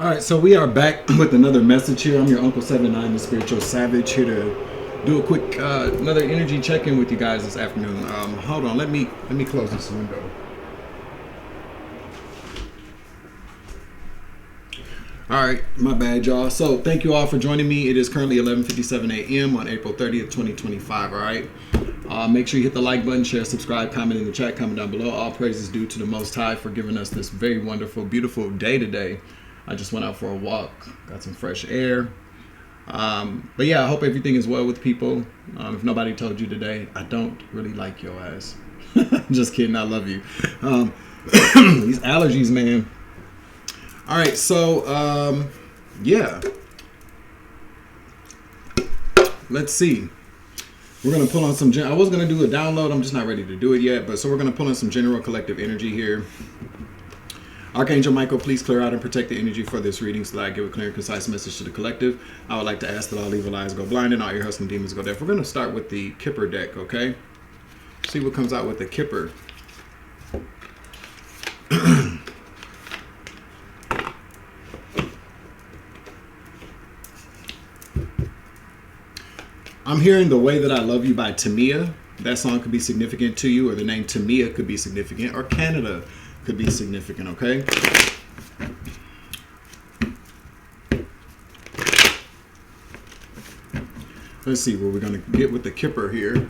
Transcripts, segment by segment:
All right, so we are back with another message here. I'm your Uncle 79, the Spiritual Savage, here to do a quick another energy check-in with you guys this afternoon. Hold on, let me close this window. All right, my bad, y'all. So thank you all for joining me. It is currently 11:57 a.m. on April 30th, 2025. All right. Make sure you hit the like button, share, subscribe, comment in the chat, comment down below. All praise is due to the Most High for giving us this very wonderful, beautiful day today. I just went out for a walk, got some fresh air. But yeah, I hope everything is well with people. If nobody told you today, I don't really like your ass. Just kidding, I love you. These allergies, man. All right, so yeah. Let's see. We're going to pull on some, I was going to do a download. I'm just not ready to do it yet. But so we're going to pull in some general collective energy here. Archangel Michael, please clear out and protect the energy for this reading so that I give a clear and concise message to the collective. I would like to ask that all evil eyes go blind and all your hustling demons go deaf. We're going to start with the Kipper deck, okay? See what comes out with the Kipper. I'm hearing The Way That I Love You by Tamia. That song could be significant to you, or the name Tamia could be significant, or Canada could be significant, okay? Let's see what we're going to get with the Kipper here.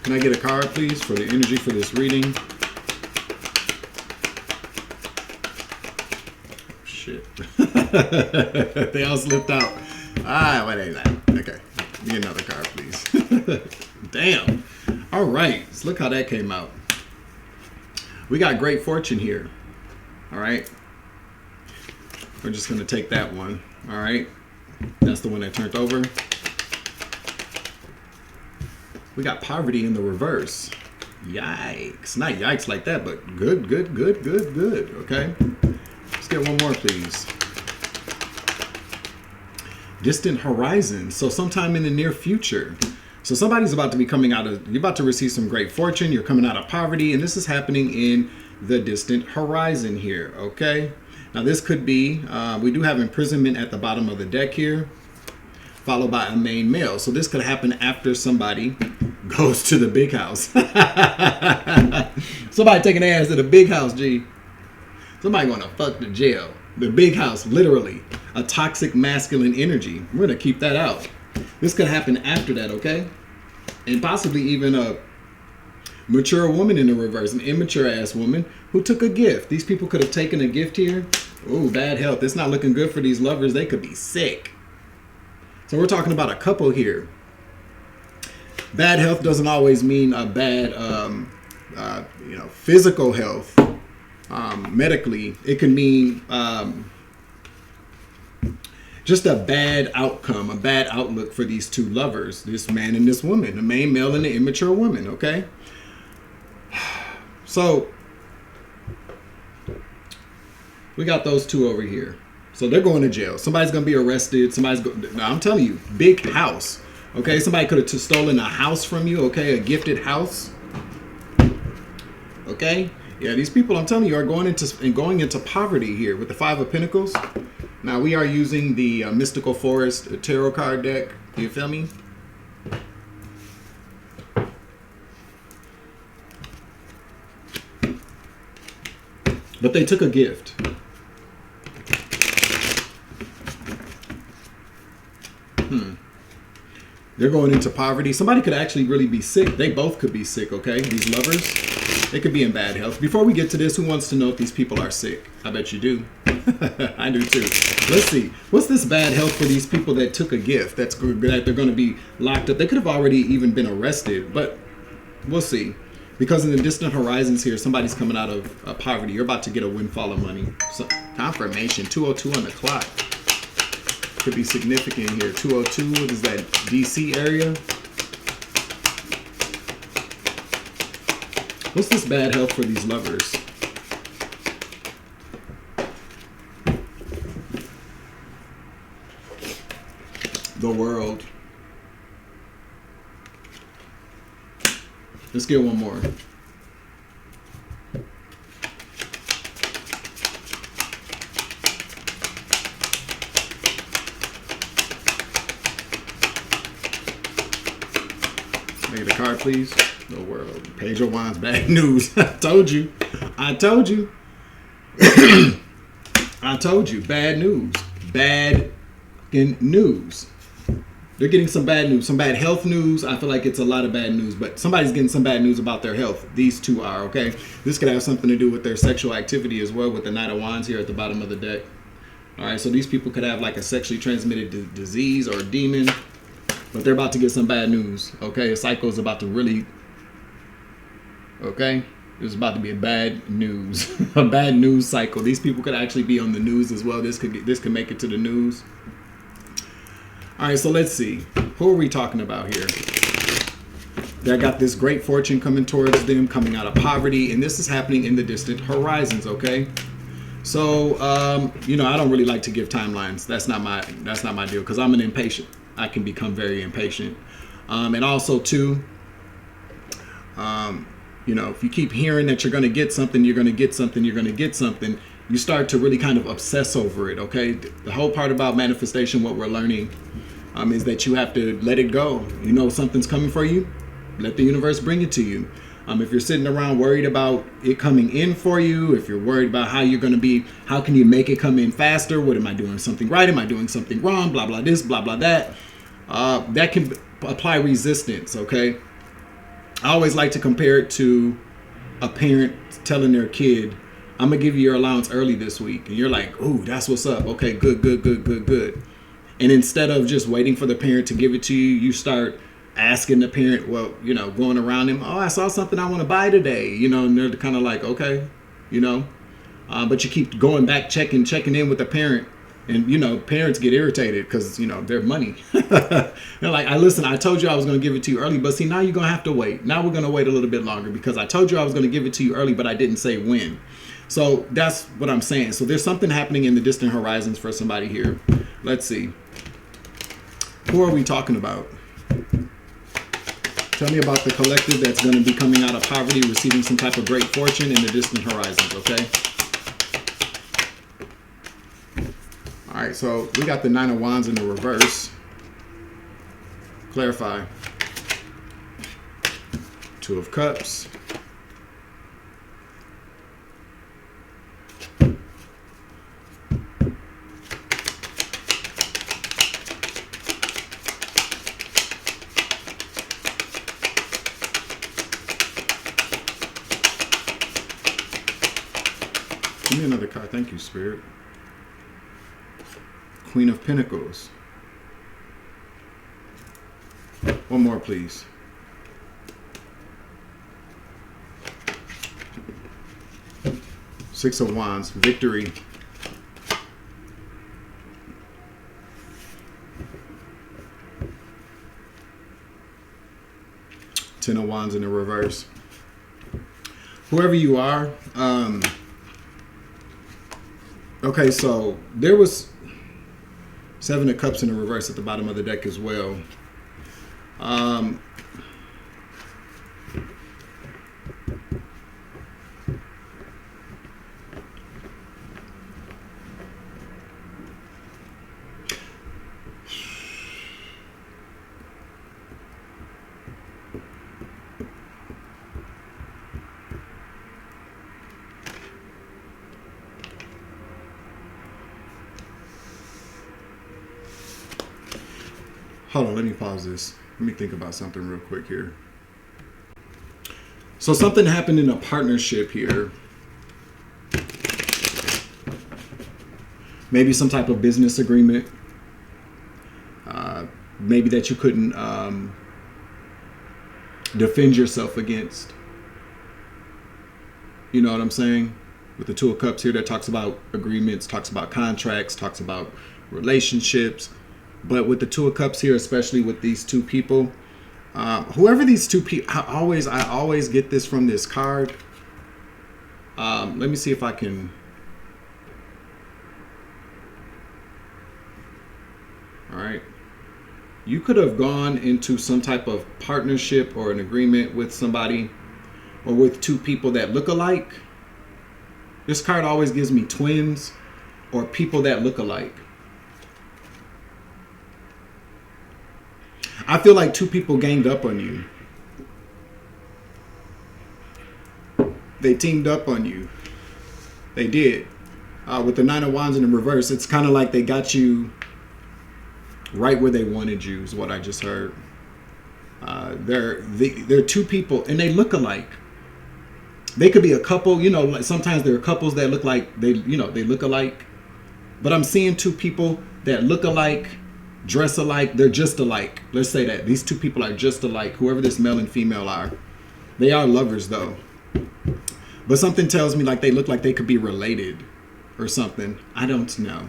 Can I get a card, please, for the energy for this reading? Oh, shit. They all slipped out. Ah, what ain't that? Okay. Give me another card, please. Damn. All right. So look how that came out. We got great fortune here. All right. We're just going to take that one. All right. That's the one that turned over. We got poverty in the reverse. Yikes. Not yikes like that, but good, good, good, good, good. Okay. Let's get one more, please. Distant horizon. So sometime in the near future. So somebody's about to be coming out of, you're about to receive some great fortune. You're coming out of poverty. And this is happening in the distant horizon here. Okay. Now this could be, we do have imprisonment at the bottom of the deck here, followed by a main male. So this could happen after somebody goes to the big house. Somebody taking their ass to the big house, G. Somebody going to fuck the jail. The big house, literally. A toxic masculine energy. We're going to keep that out. This could happen after that, okay? And possibly even a mature woman in the reverse. An immature ass woman who took a gift. These people could have taken a gift here. Oh, bad health. It's not looking good for these lovers. They could be sick. So we're talking about a couple here. Bad health doesn't always mean a bad, physical health. Medically, it can mean just a bad outcome, a bad outlook for these two lovers, this man and this woman, the main male and the immature woman, okay? So we got those two over here. So they're going to jail. Somebody's going to be arrested. Now I'm telling you, big house. Okay, somebody could have stolen a house from you. Okay, a gifted house. Okay, yeah, these people, I'm telling you, are going into poverty here with the Five of Pentacles. Now we are using the Mystical Forest Tarot card deck. You feel me? But they took a gift. They're going into poverty. Somebody could actually really be sick. They both could be sick, okay? These lovers, they could be in bad health. Before we get to this, who wants to know if these people are sick? I bet you do. I do too. Let's see. What's this bad health for these people that took a gift? That they're going to be locked up. They could have already even been arrested, but we'll see. Because in the distant horizons here, somebody's coming out of poverty. You're about to get a windfall of money. So, confirmation, 202 on the clock. Could be significant here. 202, what is that? DC area? What's this bad health for these lovers? the world. Let's get one more. Make it a card, please. The world. Page of Wands, bad news. I told you. I told you. I told you. Bad news. Bad news. They're getting some bad news. Some bad health news. I feel like it's a lot of bad news, but somebody's getting some bad news about their health. These two are, okay? This could have something to do with their sexual activity as well, with the Knight of Wands here at the bottom of the deck. All right, so these people could have like a sexually transmitted disease or demon, but they're about to get some bad news, okay? A cycle is about to really, okay? It's about to be a bad news, a bad news cycle. These people could actually be on the news as well. This could make it to the news. All right, so let's see. Who are we talking about here? They got this great fortune coming towards them, coming out of poverty, and this is happening in the distant horizons, okay? So, you know, I don't really like to give timelines. That's not my deal, because I'm an impatient. I can become very impatient. And also, too, you know, if you keep hearing that you're going to get something, you're going to get something, you're going to get something, you start to really kind of obsess over it, okay? The whole part about manifestation, what we're learning, is that you have to let it go. You know something's coming for you, let the universe bring it to you. If you're sitting around worried about it coming in for you, if you're worried about how you're going to be, how can you make it come in faster? What am I doing something right? Am I doing something wrong? Blah, blah, this, blah, blah, that. That can apply resistance, okay? I always like to compare it to a parent telling their kid, I'm going to give you your allowance early this week. And you're like, ooh, that's what's up. Okay, good, good, good, good, good. And instead of just waiting for the parent to give it to you, you start asking the parent, well, you know, going around them, oh, I saw something I want to buy today, you know, and they're kind of like, okay, you know, but you keep going back, checking in with the parent, and, you know, parents get irritated because, you know, their money. They're like, I told you I was going to give it to you early, but see, now you're going to have to wait. Now we're going to wait a little bit longer because I told you I was going to give it to you early, but I didn't say when. So that's what I'm saying. So there's something happening in the distant horizons for somebody here. Let's see. Who are we talking about? Tell me about the collective that's going to be coming out of poverty, receiving some type of great fortune in the distant horizons, okay? All right, so we got the Nine of Wands in the reverse. Clarify. Two of Cups. Give me another card. Thank you, Spirit. Queen of Pentacles. One more, please. Six of Wands. Victory. Ten of Wands in the reverse. Whoever you are, okay, so there was Seven of Cups in the reverse at the bottom of the deck as well. Hold on, let me pause this. Let me think about something real quick here. So something happened in a partnership here. Maybe some type of business agreement. Maybe that you couldn't defend yourself against. You know what I'm saying? With the Two of Cups here, that talks about agreements, talks about contracts, talks about relationships. But with the Two of Cups here, especially with these two people, whoever these two people, I always get this from this card. Let me see if I can. All right. You could have gone into some type of partnership or an agreement with somebody or with two people that look alike. This card always gives me twins or people that look alike. I feel like two people ganged up on you. They teamed up on you. They did. With the Nine of Wands in the reverse, it's kind of like they got you right where they wanted you, is what I just heard. They're two people, and they look alike. They could be a couple, you know, like sometimes there are couples that look like they look alike. But I'm seeing two people that look alike, dress alike, they're just alike. Let's say that. These two people are just alike, whoever this male and female are. They are lovers, though. But something tells me like they look like they could be related or something. I don't know.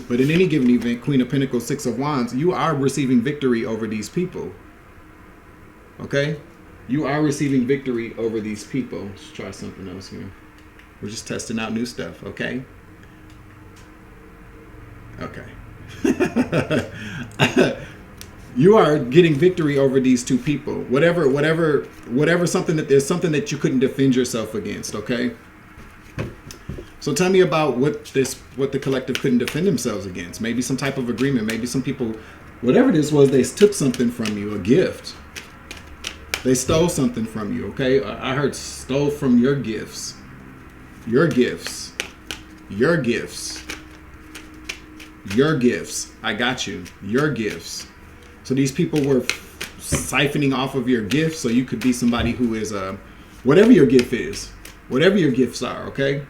But in any given event, Queen of Pentacles, Six of Wands, you are receiving victory over these people. Okay? You are receiving victory over these people. Let's try something else here. We're just testing out new stuff, okay? Okay. You are getting victory over these two people. Whatever something that there's something that you couldn't defend yourself against, okay? So tell me about what the collective couldn't defend themselves against. Maybe some type of agreement. Maybe some people, whatever this was, they took something from you, a gift. They stole something from you, okay? I heard stole from your gifts. Your gifts. Your gifts. Your gifts. I got you. Your gifts. So these people were siphoning off of your gifts, so you could be somebody who is whatever your gift is, whatever your gifts are, okay?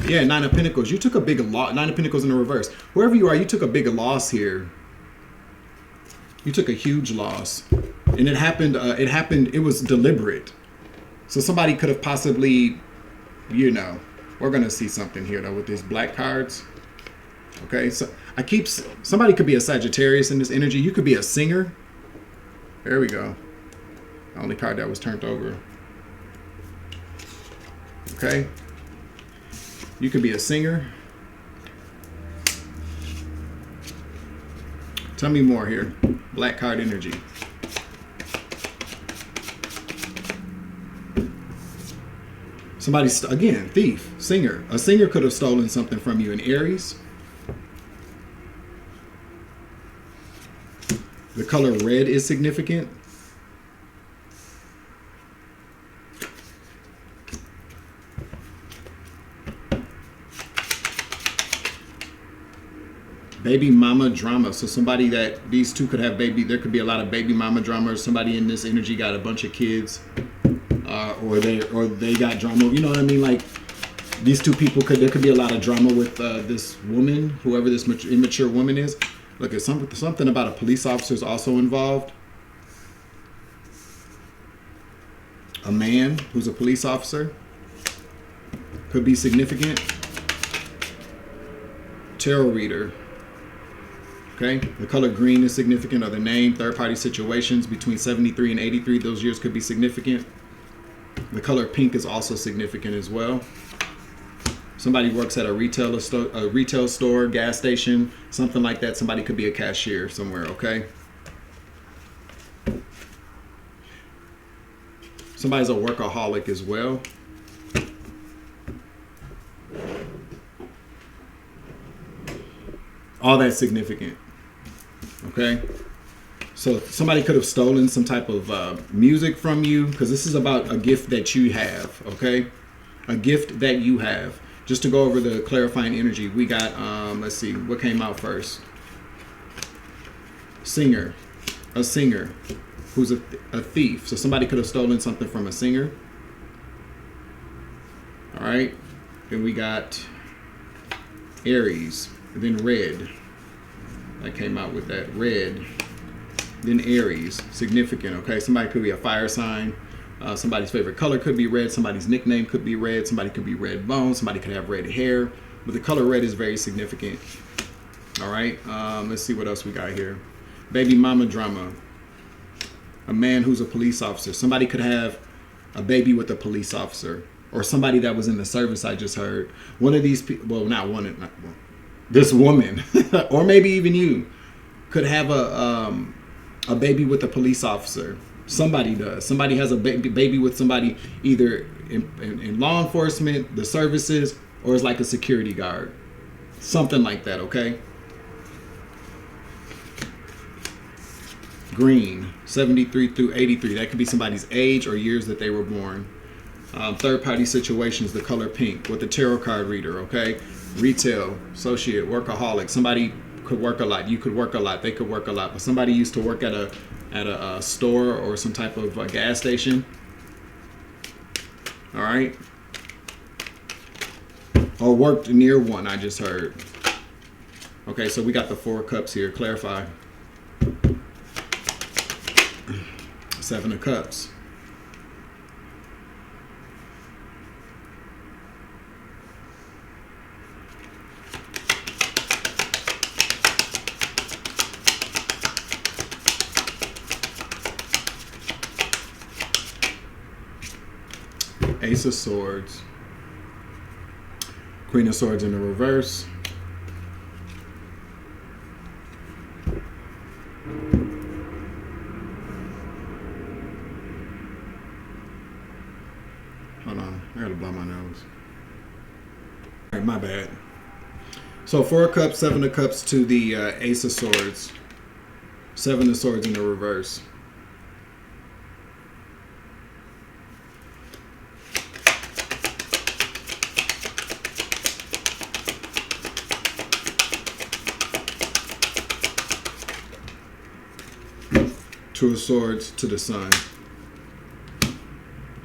Yeah, Nine of Pentacles. You took a big loss. Nine of Pentacles in the reverse. Wherever you are, you took a big loss here. You took a huge loss, and it happened. It was deliberate. So somebody could have possibly, you know, we're gonna see something here though with these black cards. Okay, so somebody could be a Sagittarius in this energy. You could be a singer. There we go. The only card that was turned over. Okay. You could be a singer. Tell me more here. Black card energy. Somebody, again, thief, singer. A singer could have stolen something from you in Aries. The color red is significant. Baby mama drama. So somebody that these two could have baby. There could be a lot of baby mama drama. Or somebody in this energy got a bunch of kids, or they got drama. You know what I mean? Like these two people could. There could be a lot of drama with this woman, whoever this immature woman is. Look at something about a police officer is also involved. A man who's a police officer could be significant. Tarot reader. Okay, the color green is significant. Or the name, third-party situations between 73 and 83. Those years could be significant. The color pink is also significant as well. Somebody works at a retail store, gas station, something like that. Somebody could be a cashier somewhere, okay? Somebody's a workaholic as well. All that's significant, okay? So somebody could have stolen some type of music from you, because this is about a gift that you have, okay? A gift that you have. Just to go over the clarifying energy, we got, let's see, what came out first? Singer. A singer who's a thief. So somebody could have stolen something from a singer. All right. Then we got Aries. Then red. That came out with that red. Then Aries. Significant, okay? Somebody could be a fire sign. Somebody's favorite color could be red. Somebody's nickname could be red. Somebody could be red bone. Somebody could have red hair. But the color red is very significant. All right. Let's see what else we got here. Baby mama drama. A man who's a police officer. Somebody could have a baby with a police officer. Or somebody that was in the service, I just heard. One of these people, well, not one. This woman. Or maybe even you. could have a baby with a police officer. Somebody does. Somebody has a baby with somebody either in law enforcement, the services, or is like a security guard. Something like that, okay? Green, 73 through 83. That could be somebody's age or years that they were born. Third party situations, the color pink with the tarot card reader, okay? Retail, associate, workaholic. Somebody could work a lot. You could work a lot. They could work a lot. But somebody used to work at a store or some type of gas station. All right. Or worked near one, I just heard. Okay, so we got the 4 cups here. Clarify. 7 of cups. Ace of Swords. Queen of Swords in the reverse. Hold on, I gotta blow my nose. All right, my bad. So 4 of Cups, 7 of Cups to the Ace of Swords. 7 of Swords in the reverse. Two of Swords to the Sun.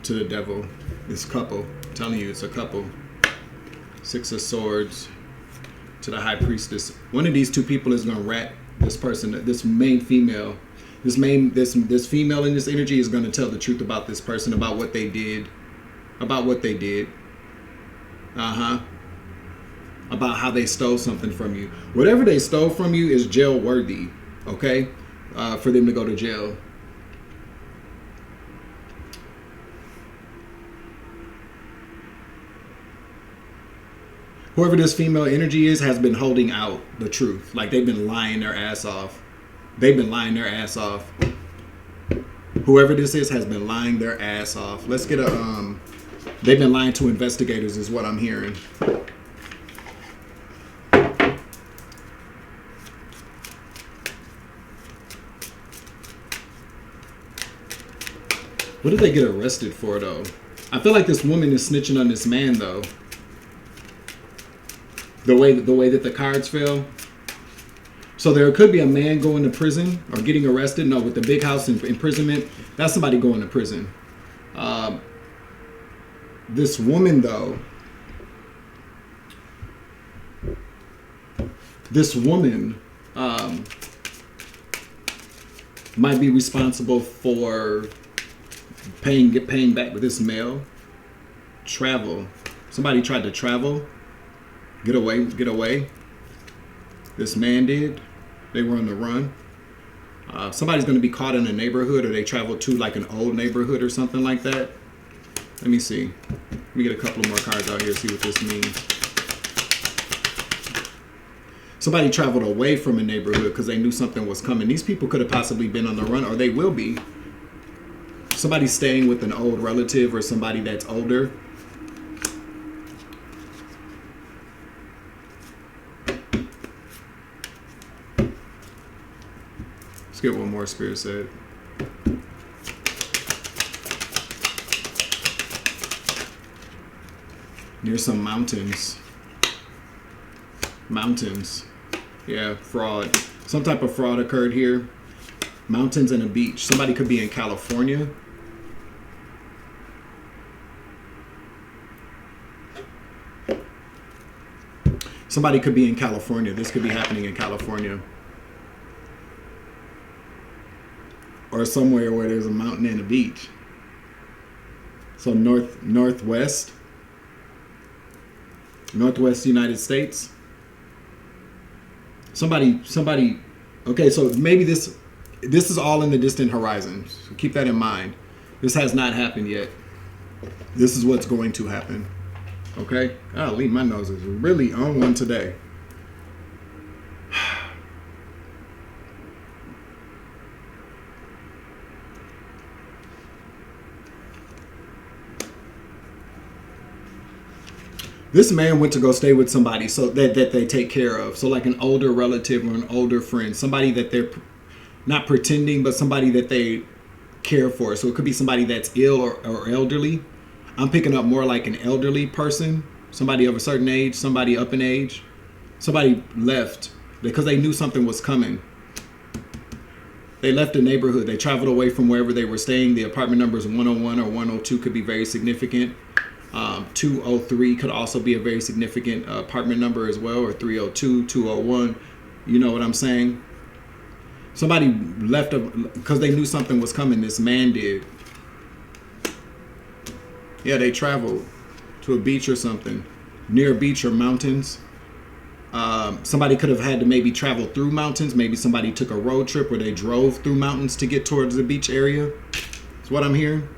To the Devil. This couple. I'm telling you, it's a couple. 6 of Swords to the High Priestess. One of these 2 people is gonna rat this person, this main female. This female in this energy is gonna tell the truth about this person, about what they did. About what they did. About how they stole something from you. Whatever they stole from you is jail worthy. Okay? For them to go to jail. Whoever this female energy is has been holding out the truth. Like they've been lying their ass off. They've been lying their ass off. Whoever this is has been lying their ass off. Let's get a they've been lying to investigators is what I'm hearing. What did they get arrested for, though? I feel like this woman is snitching on this man, though. The way that the cards fell. So there could be a man going to prison or getting arrested. No, with the big house imprisonment, that's somebody going to prison. This woman, though. This woman might be responsible for paying back with this male. Travel. Somebody tried to travel. Get away. This man did. They were on the run. Somebody's going to be caught in a neighborhood, or they traveled to like an old neighborhood or something like that. Let me see. Let me get a couple more cards out here, see what this means. Somebody traveled away from a neighborhood because they knew something was coming. These people could have possibly been on the run, or they will be. Somebody staying with an old relative or somebody that's older. Let's get one more, Spirit said. Near some mountains. Mountains. Yeah, fraud. Some type of fraud occurred here. Mountains and a beach. Somebody could be in California. Somebody could be in California. This could be happening in California. Or somewhere where there's a mountain and a beach. So northwest United States. Somebody, okay, so maybe this is all in the distant horizon. So keep that in mind. This has not happened yet. This is what's going to happen. Okay? Golly, my nose is really on one today. This man went to go stay with somebody so that they take care of. So like an older relative or an older friend, somebody that they're not pretending, but somebody that they care for. So it could be somebody that's ill or elderly. I'm picking up more like an elderly person, somebody of a certain age, somebody up in age. Somebody left because they knew something was coming. They left the neighborhood. They traveled away from wherever they were staying. The apartment numbers 101 or 102 could be very significant. 203 could also be a very significant apartment number as well, or 302, 201. You know what I'm saying? Somebody left because they knew something was coming. This man did. Yeah, they traveled to a beach or something, near a beach or mountains. Somebody could have had to maybe travel through mountains. Maybe somebody took a road trip where they drove through mountains to get towards the beach area. That's what I'm hearing.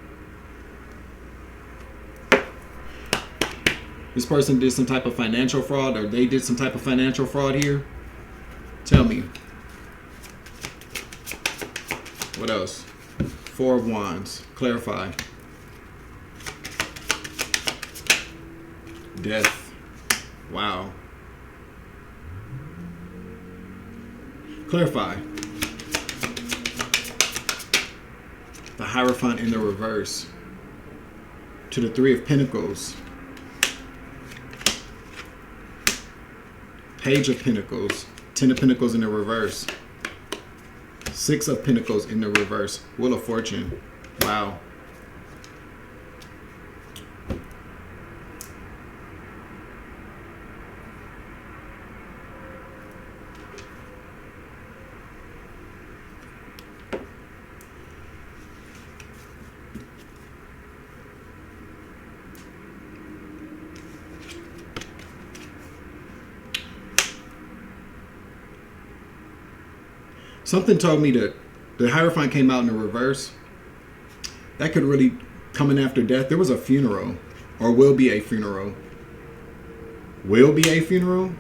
This person did some type of financial fraud, or they did some type of financial fraud here. Tell me. What else? Four of Wands. Clarify. Death. Wow. Clarify. The Hierophant in the reverse. To the Three of Pentacles. Page of Pentacles. Ten of Pentacles in the reverse. Six of Pentacles in the reverse. Wheel of Fortune. Wow. Something told me that the Hierophant came out in the reverse. That could really come in after death. There was a funeral, or will be a funeral. Will be a funeral?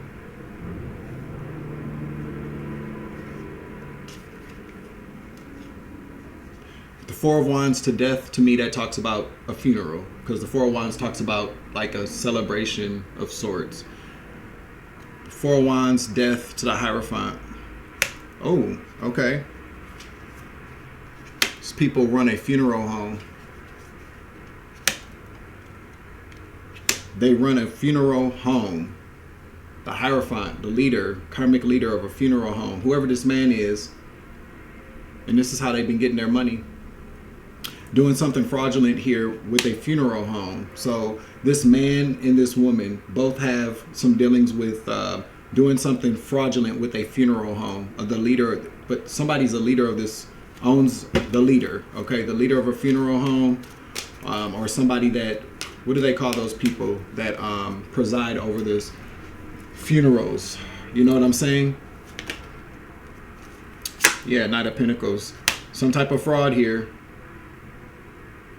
The Four of Wands to death, to me, that talks about a funeral. Because the Four of Wands talks about like a celebration of sorts. Four of Wands, death to the Hierophant. Oh, okay. These people run a funeral home. They run a funeral home. The Hierophant, the leader, karmic leader of a funeral home. Whoever this man is. And this is how they've been getting their money. Doing something fraudulent here with a funeral home. So this man and this woman both have some dealings with doing something fraudulent with a funeral home. The leader, but somebody's a leader of this, owns the leader, okay? The leader of a funeral home, or somebody that, what do they call those people that preside over this funerals? You know what I'm saying? Yeah, Knight of Pentacles. Some type of fraud here.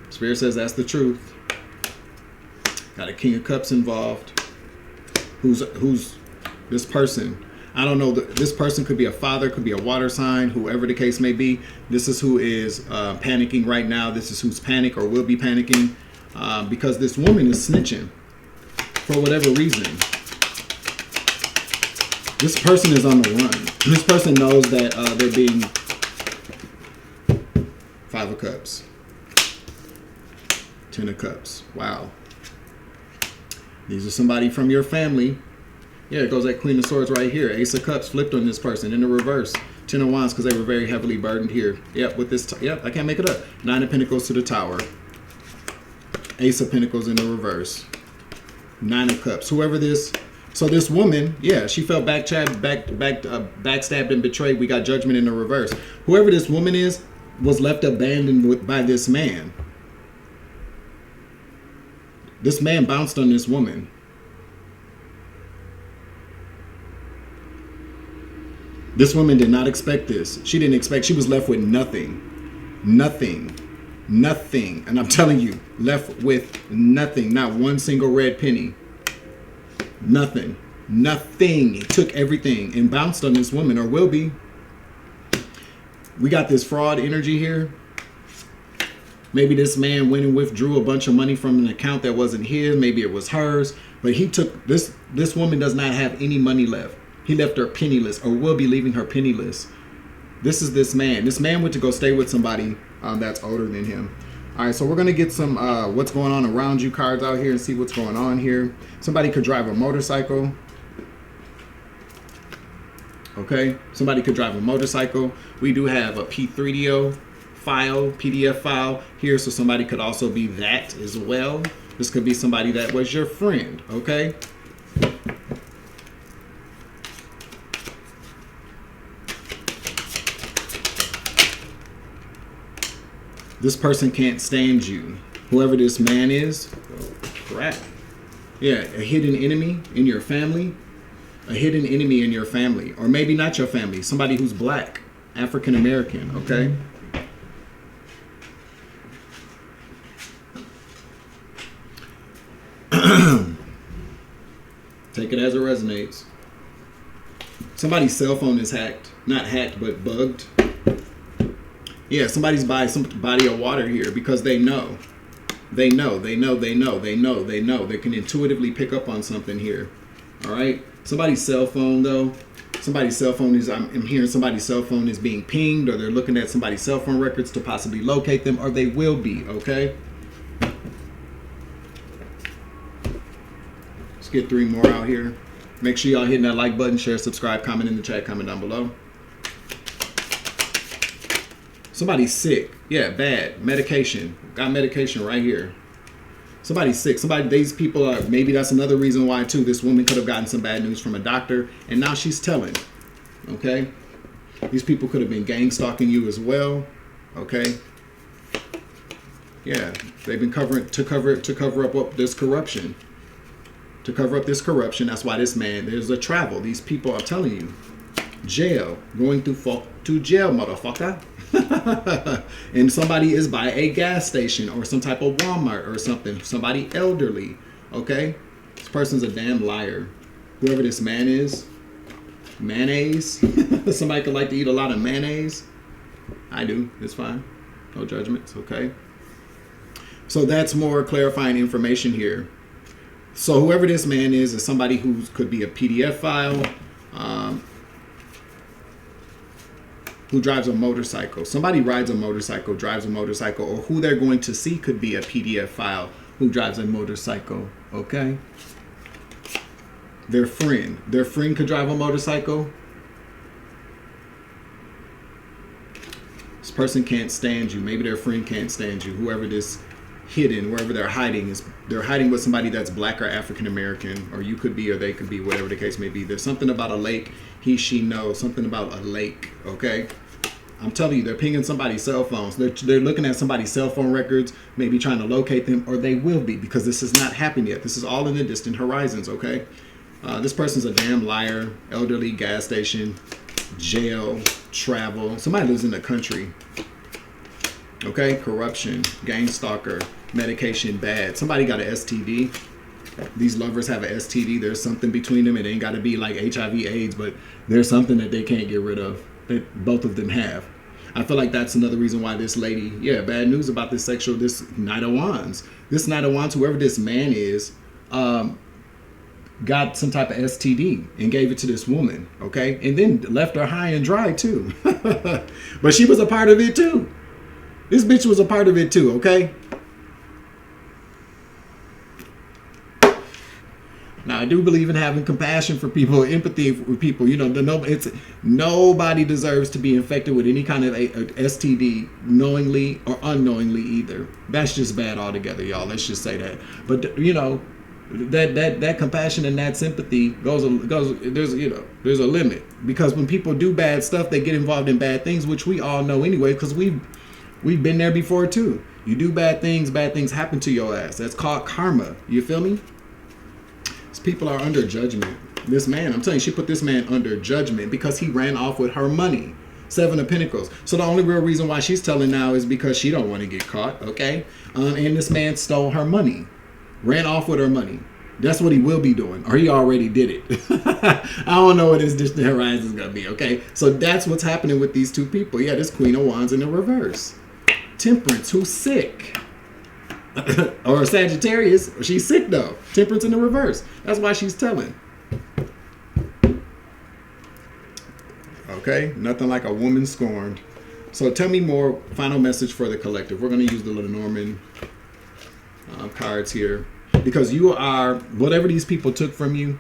Spirit says that's the truth. Got a King of Cups involved. Who's this person? I don't know. This person could be a father, could be a water sign, whoever the case may be. This is who is panicking right now. This is who's panic or will be panicking because this woman is snitching for whatever reason. This person is on the run. This person knows that they're being Five of Cups. Ten of Cups. Wow. These are somebody from your family. Yeah, it goes that Queen of Swords right here. Ace of Cups flipped on this person in the reverse. Ten of Wands because they were very heavily burdened here. Yep, with this. Yep, I can't make it up. Nine of Pentacles to the Tower. Ace of Pentacles in the reverse. Nine of Cups. Whoever this. So this woman, yeah, she felt backstabbed and betrayed. We got Judgment in the reverse. Whoever this woman is was left abandoned by this man. This man bounced on this woman. This woman did not expect this. She didn't expect. She was left with nothing. Nothing. Nothing. And I'm telling you, left with nothing. Not one single red penny. Nothing. Nothing. He took everything and bounced on this woman, or will be. We got this fraud energy here. Maybe this man went and withdrew a bunch of money from an account that wasn't his. Maybe it was hers. But he took this woman does not have any money left. He left her penniless, or will be leaving her penniless. This is this man. This man went to go stay with somebody that's older than him. All right, so we're going to get some what's going on around you cards out here and see what's going on here. Somebody could drive a motorcycle. Okay, somebody could drive a motorcycle. We do have a P3DO file, PDF file here, so somebody could also be that as well. This could be somebody that was your friend, okay? This person can't stand you. Whoever this man is, oh, crap. Yeah, a hidden enemy in your family. A hidden enemy in your family. Or maybe not your family. Somebody who's black, African American, okay? Take it as it resonates. Somebody's cell phone is hacked. Not hacked, but bugged. Yeah, somebody's by some body of water here because they know. They know. They can intuitively pick up on something here. All right? Somebody's cell phone, though. Somebody's cell phone is, I'm hearing somebody's cell phone is being pinged, or they're looking at somebody's cell phone records to possibly locate them, or they will be, okay? Let's get 3 more out here. Make sure y'all hitting that like button, share, subscribe, comment in the chat, comment down below. Somebody's sick. Yeah, bad. Medication. Got medication right here. Somebody's sick. These people are, maybe that's another reason why too. This woman could have gotten some bad news from a doctor, and now she's telling. Okay? These people could have been gang stalking you as well. Okay? Yeah, they've been cover up this corruption. To cover up this corruption, that's why this man, there's a travel. These people are telling you. Jail. Going to jail, motherfucker. And somebody is by a gas station or some type of Walmart or something. Somebody elderly. Okay? This person's a damn liar. Whoever this man is. Mayonnaise. Somebody could like to eat a lot of mayonnaise. I do. It's fine. No judgments. Okay? So that's more clarifying information here. So whoever this man is somebody who could be a PDF file, who drives a motorcycle. Somebody rides a motorcycle, drives a motorcycle, or who they're going to see could be a PDF file who drives a motorcycle, okay? Their friend could drive a motorcycle. This person can't stand you. Maybe their friend can't stand you. Whoever this hidden, wherever they're hiding, is they're hiding with somebody that's black or African American, or you could be, or they could be, whatever the case may be. There's something about a lake. He, she knows something about a lake. Okay, I'm telling you, they're pinging somebody's cell phones. They're looking at somebody's cell phone records, maybe trying to locate them, or they will be, because this has not happened yet. This is all in the distant horizons. Okay, this person's a damn liar. Elderly, gas station, jail, travel. Somebody lives in the country. Okay, corruption, gang stalker, medication bad. Somebody got an STD. These lovers have an STD. There's something between them. It ain't got to be like HIV, AIDS, but there's something that they can't get rid of that both of them have. I feel like that's another reason why this lady, yeah, bad news about this Knight of Wands. This Knight of Wands, whoever this man is, got some type of STD and gave it to this woman, okay? And then left her high and dry too. But she was a part of it too. This bitch was a part of it too, okay? Now, I do believe in having compassion for people, empathy for people. You know, nobody deserves to be infected with any kind of a STD knowingly or unknowingly either. That's just bad altogether, y'all. Let's just say that. But, you know, that compassion and that sympathy goes. There's a limit, because when people do bad stuff, they get involved in bad things, which we all know anyway, because we've been there before too. You do bad things happen to your ass. That's called karma. You feel me? These people are under judgment. This man, I'm telling you, she put this man under judgment because he ran off with her money. 7 of Pentacles. So the only real reason why she's telling now is because she don't want to get caught, okay? And this man stole her money. Ran off with her money. That's what he will be doing, or he already did it. I don't know what his distant horizon is going to be, okay? So that's what's happening with these two people. Yeah, this Queen of Wands in the reverse. Temperance, who's sick. Or Sagittarius, she's sick though. Temperance in the reverse. That's why she's telling. Okay, nothing like a woman scorned. So tell me more. Final message for the collective. We're going to use the Lenormand cards here, because you are, whatever these people took from you,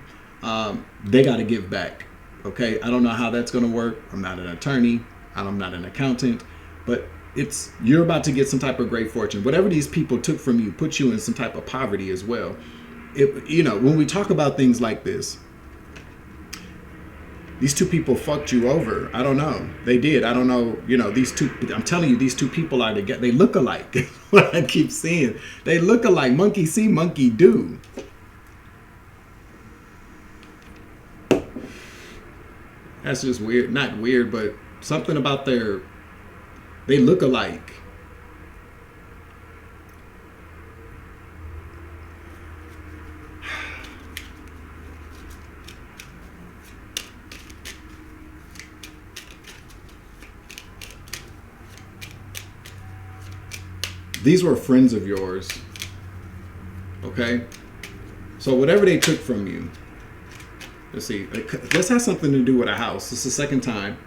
they got to give back. Okay, I don't know how that's going to work. I'm not an attorney. I'm not an accountant, but you're about to get some type of great fortune. Whatever these people took from you put you in some type of poverty as well. When we talk about things like this, these two people fucked you over. I don't know. They did. I don't know. These two, I'm telling you, these two people are together. They look alike. What I keep seeing. They look alike. Monkey see, monkey do. That's just weird. Not weird, but something about they look alike. These were friends of yours. Okay? So whatever they took from you, let's see. This has something to do with a house. This is the second time.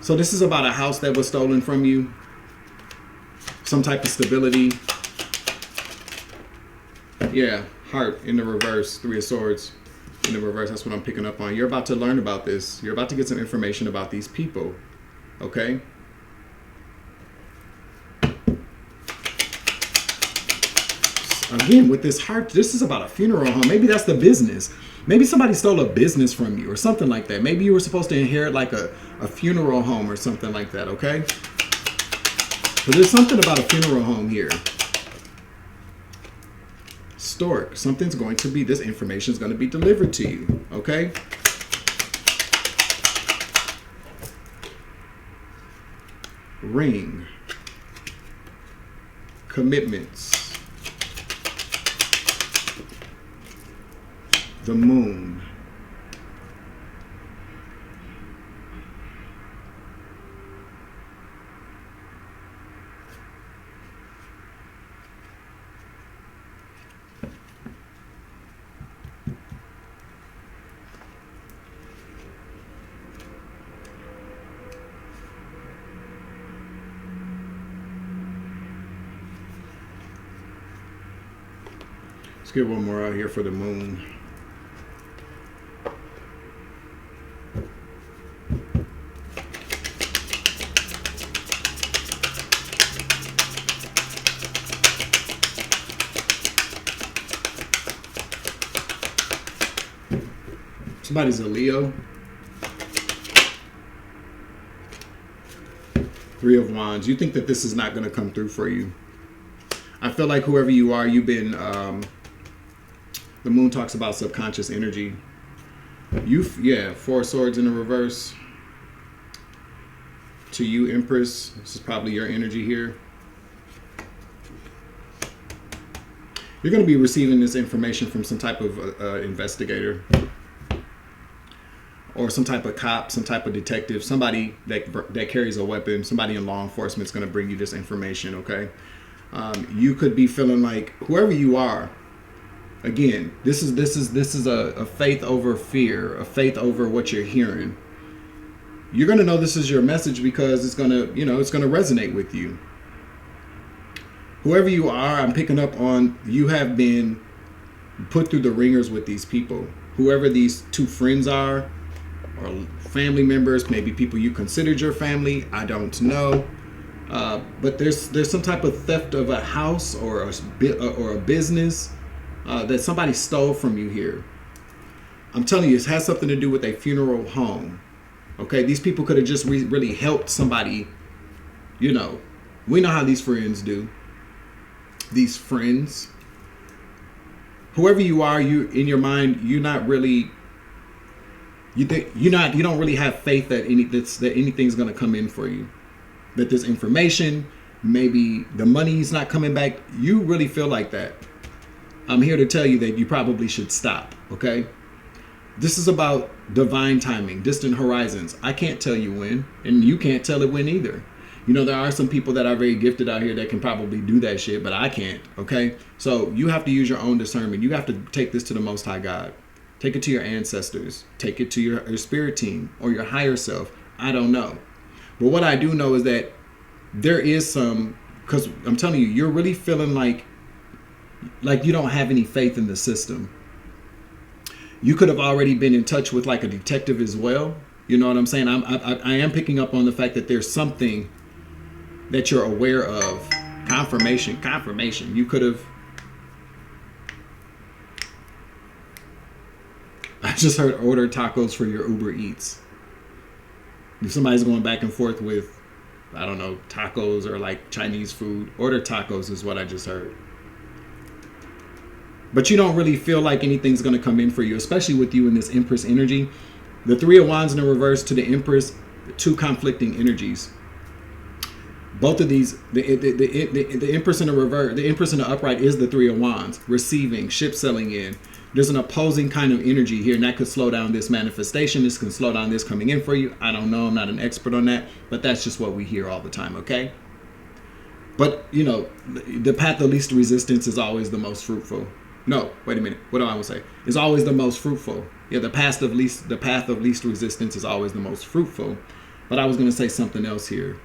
So this is about a house that was stolen from you. Some type of stability. Yeah, heart in the reverse. 3 of Swords in the reverse. That's what I'm picking up on. You're about to learn about this. You're about to get some information about these people. Okay? Again, with this heart, this is about a funeral home. Maybe that's the business. Maybe somebody stole a business from you or something like that. Maybe you were supposed to inherit like a funeral home or something like that, okay? But there's something about a funeral home here. Stork, something's going to be, this information is going to be delivered to you, okay? Ring. Commitments. The moon. Let's get one more out here for the moon. Somebody's a Leo. 3 of Wands. You think that this is not going to come through for you. I feel like whoever you are, you've been, the moon talks about subconscious energy. 4 Swords in the reverse. To you, Empress. This is probably your energy here. You're going to be receiving this information from some type of investigator. Or some type of cop, some type of detective, somebody that carries a weapon, somebody in law enforcement is going to bring you this information, okay? You could be feeling like, whoever you are, again, this is a faith over fear, a faith over what you're hearing. You're going to know this is your message because it's going to, it's going to resonate with you. Whoever you are, I'm picking up on, you have been put through the ringers with these people. Whoever these two friends are, or family members, maybe people you considered your family, I don't know. But there's some type of theft of a house or a business that somebody stole from you here. I'm telling you, it has something to do with a funeral home. Okay, these people could have just really helped somebody. We know how these friends do. These friends. Whoever you are, you in your mind, you're not really. You don't really have faith that anything's going to come in for you. That this information, maybe the money's not coming back. You really feel like that. I'm here to tell you that you probably should stop, okay? This is about divine timing, distant horizons. I can't tell you when, and you can't tell it when either. You know, there are some people that are very gifted out here that can probably do that shit, but I can't, okay? So you have to use your own discernment. You have to take this to the Most High God. Take it to your ancestors. Take it to your spirit team or your higher self. I don't know. But what I do know is that there is some, because I'm telling you, you're really feeling like you don't have any faith in the system. You could have already been in touch with like a detective as well. You know what I'm saying? I am picking up on the fact that there's something that you're aware of. Confirmation. You could have. I just heard order tacos for your Uber Eats. If somebody's going back and forth with, I don't know, tacos or like Chinese food, order tacos is what I just heard. But you don't really feel like anything's going to come in for you, especially with you in this Empress energy. The Three of Wands in the reverse to the Empress, two conflicting energies. Both of these, the Empress in the reverse, the Empress in the upright is the Three of Wands, receiving, ship selling in. There's an opposing kind of energy here, and that could slow down this manifestation. This can slow down this coming in for you. I don't know. I'm not an expert on that, but that's just what we hear all the time, okay? But, you know, the path of least resistance is always the most fruitful. No, wait a minute. What do I want to say? It's always the most fruitful. Yeah, the path of least resistance is always the most fruitful. But I was going to say something else here.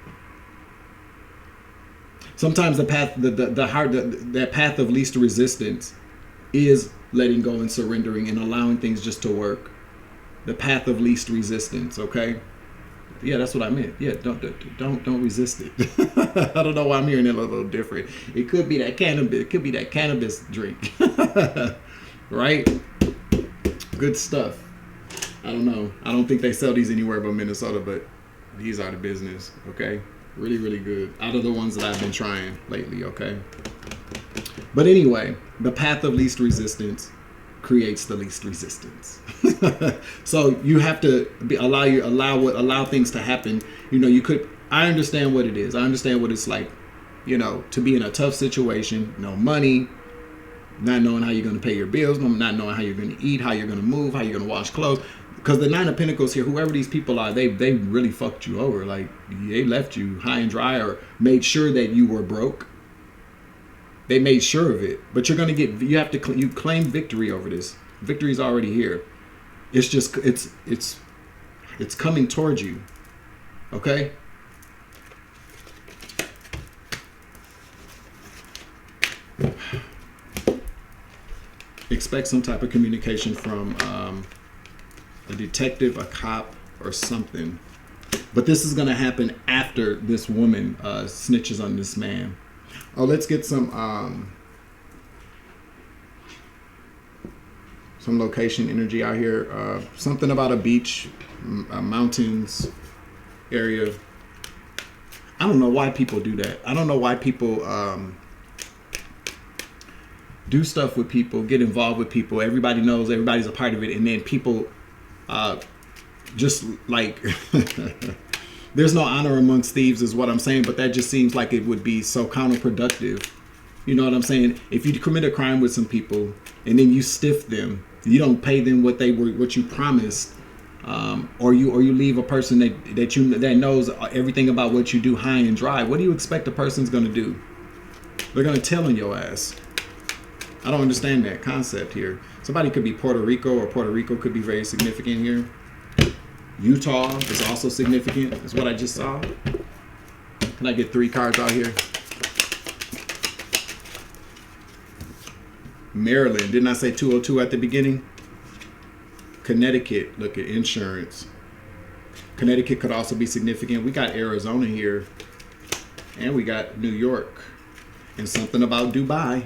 Sometimes that path of least resistance is letting go and surrendering and allowing things just to work. The path of least resistance, okay? Yeah, that's what I meant. Yeah, don't resist it. I don't know why I'm hearing it a little different. It could be that cannabis. It could be that cannabis drink, right? Good stuff. I don't know. I don't think they sell these anywhere but Minnesota, but these are the business. Okay, really, really good. Out of the ones that I've been trying lately. Okay, but anyway, the path of least resistance creates the least resistance. So you have to allow things to happen. You know, I understand what it is. I understand what it's like, you know, to be in a tough situation, no money, not knowing how you're going to pay your bills, not knowing how you're going to eat, how you're going to move, how you're going to wash clothes. Because the Nine of Pentacles here, whoever these people are, they really fucked you over. Like, they left you high and dry or made sure that you were broke. They made sure of it, but you claim victory over this. Victory's already here. It's just, it's coming towards you. Okay? Expect some type of communication from a detective, a cop, or something. But this is going to happen after this woman snitches on this man. Oh, let's get some location energy out here. Something about a beach, mountains area. I don't know why people do that. I don't know why people do stuff with people, get involved with people. Everybody knows, everybody's a part of it, and then people just like there's no honor amongst thieves is what I'm saying, but that just seems like it would be so counterproductive. You know what I'm saying? If you commit a crime with some people and then you stiff them, you don't pay them what you promised, or you leave a person that knows everything about what you do high and dry. What do you expect a person's gonna do? They're gonna tell on your ass. I don't understand that concept here. Somebody could be Puerto Rico, or Puerto Rico could be very significant here. Utah is also significant, is what I just saw. Can I get 3 cards out here? Maryland, didn't I say 202 at the beginning? Connecticut, look at insurance. Connecticut could also be significant. We got Arizona here, and we got New York, and something about Dubai.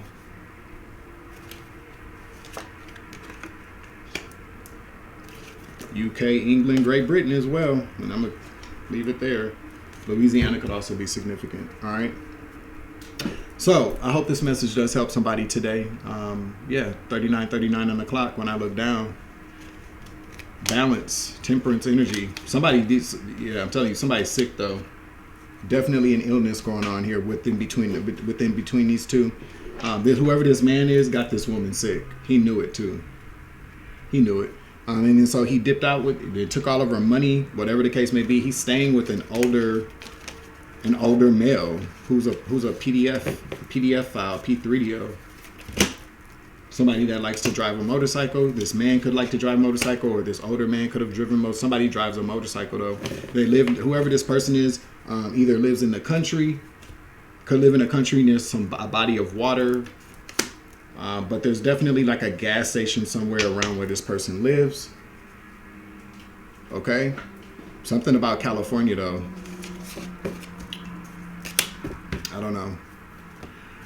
UK, England, Great Britain as well. And I'm going to leave it there. Louisiana could also be significant. All right. So I hope this message does help somebody today. Yeah, 39:39 on the clock when I look down. Balance, temperance energy. I'm telling you, somebody's sick though. Definitely an illness going on here within between these two. Whoever this man is got this woman sick. He knew it too. He knew it. And then so he dipped out they took all of her money, whatever the case may be. He's staying with an older An older male who's a PDF file, P3DO. Somebody that likes to drive a motorcycle. This man could like to drive a motorcycle, or this older man could have driven. Somebody drives a motorcycle though. They live. Whoever this person is, either lives in the country, could live in a country near a body of water. But there's definitely like a gas station somewhere around where this person lives. Okay, something about California though. I don't know.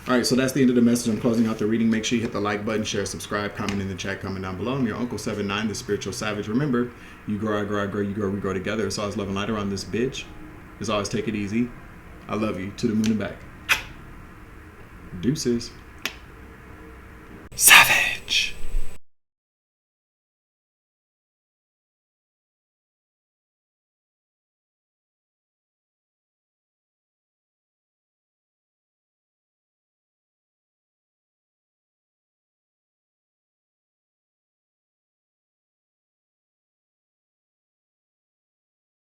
All right, so that's the end of the message. I'm closing out the reading. Make sure you hit the like button, share, subscribe, comment in the chat, comment down below. I'm your Uncle 79, the Spiritual Savage. Remember, you grow, I grow, I grow, you grow, we grow together. It's always love and light around this bitch. It's always take it easy. I love you. To the moon and back. Deuces. Savage.